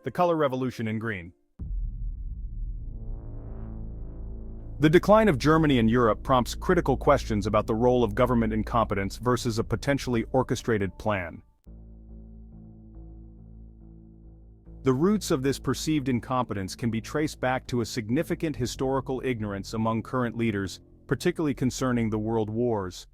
The color revolution in green. The decline of Germany in Europe prompts critical questions about the role of government incompetence versus a potentially orchestrated plan. The roots of this perceived incompetence can be traced back to a significant historical ignorance among current leaders, particularly concerning the world wars.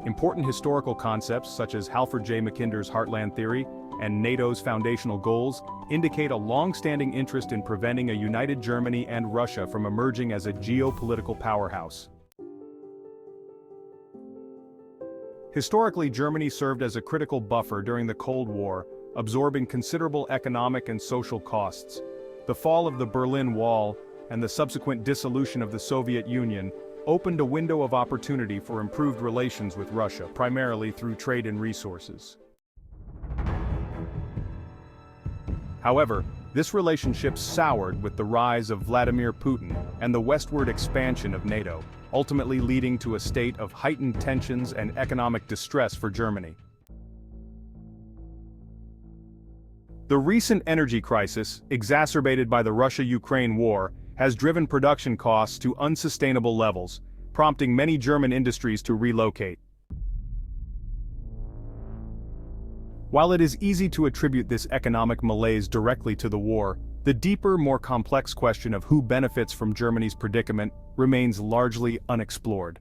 Important historical concepts such as Halford J. Mackinder's Heartland Theory and NATO's foundational goals indicate a long-standing interest in preventing a united Germany and Russia from emerging as a geopolitical powerhouse. Historically, Germany served as a critical buffer during the Cold War, absorbing considerable economic and social costs. The fall of the Berlin Wall and the subsequent dissolution of the Soviet Union opened a window of opportunity for improved relations with Russia, primarily through trade and resources. However, this relationship soured with the rise of Vladimir Putin and the westward expansion of NATO, ultimately leading to a state of heightened tensions and economic distress for Germany. The recent energy crisis, exacerbated by the Russia-Ukraine war, has driven production costs to unsustainable levels, prompting many German industries to relocate. While it is easy to attribute this economic malaise directly to the war, the deeper, more complex question of who benefits from Germany's predicament remains largely unexplored.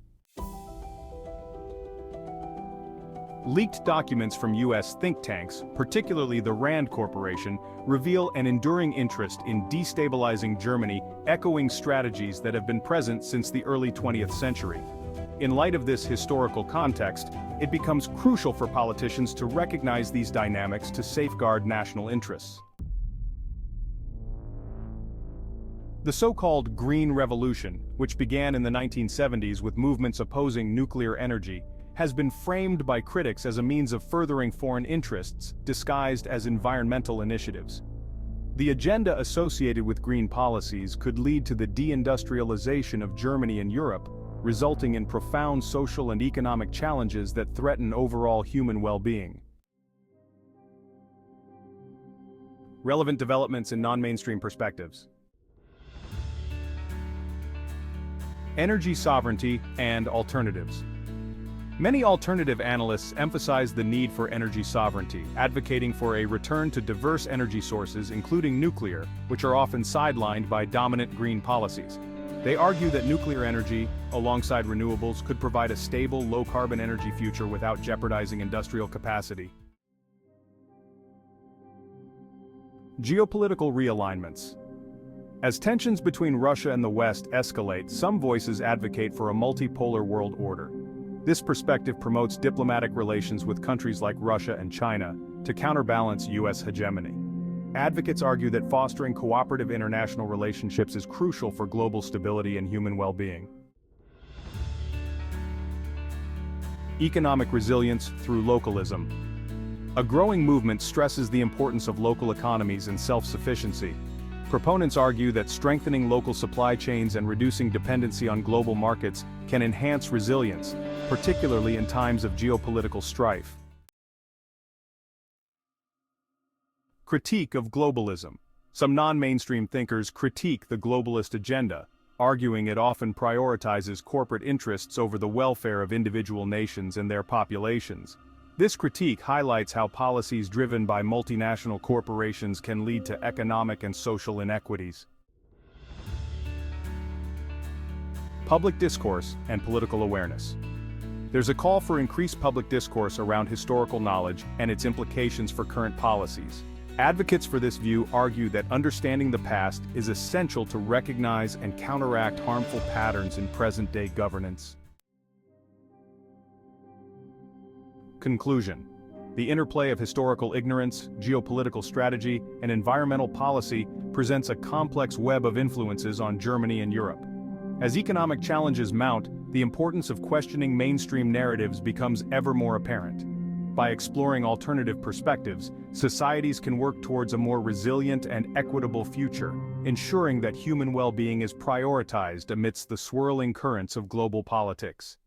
Leaked documents from U.S. think tanks, particularly the Rand Corporation, reveal an enduring interest in destabilizing Germany, echoing strategies that have been present since the early 20th century. In light of this historical context, it becomes crucial for politicians to recognize these dynamics to safeguard national interests. The so-called Green Revolution, which began in the 1970s with movements opposing nuclear energy, has been framed by critics as a means of furthering foreign interests, disguised as environmental initiatives. The agenda associated with green policies could lead to the deindustrialization of Germany and Europe, resulting in profound social and economic challenges that threaten overall human well-being. Relevant developments in non-mainstream perspectives. Energy sovereignty and alternatives. Many alternative analysts emphasize the need for energy sovereignty, advocating for a return to diverse energy sources including nuclear, which are often sidelined by dominant green policies. They argue that nuclear energy, alongside renewables, could provide a stable, low-carbon energy future without jeopardizing industrial capacity. Geopolitical realignments. As tensions between Russia and the West escalate, some voices advocate for a multipolar world order. This perspective promotes diplomatic relations with countries like Russia and China to counterbalance U.S. hegemony. Advocates argue that fostering cooperative international relationships is crucial for global stability and human well-being. Economic resilience through localism. A growing movement stresses the importance of local economies and self-sufficiency. Proponents argue that strengthening local supply chains and reducing dependency on global markets can enhance resilience, particularly in times of geopolitical strife. Critique of globalism. Some non-mainstream thinkers critique the globalist agenda, arguing it often prioritizes corporate interests over the welfare of individual nations and their populations. This critique highlights how policies driven by multinational corporations can lead to economic and social inequities. Public discourse and political awareness. There's a call for increased public discourse around historical knowledge and its implications for current policies. Advocates for this view argue that understanding the past is essential to recognize and counteract harmful patterns in present-day governance. Conclusion. The interplay of historical ignorance, geopolitical strategy, and environmental policy presents a complex web of influences on Germany and Europe. As economic challenges mount, the importance of questioning mainstream narratives becomes ever more apparent. By exploring alternative perspectives, societies can work towards a more resilient and equitable future, ensuring that human well-being is prioritized amidst the swirling currents of global politics.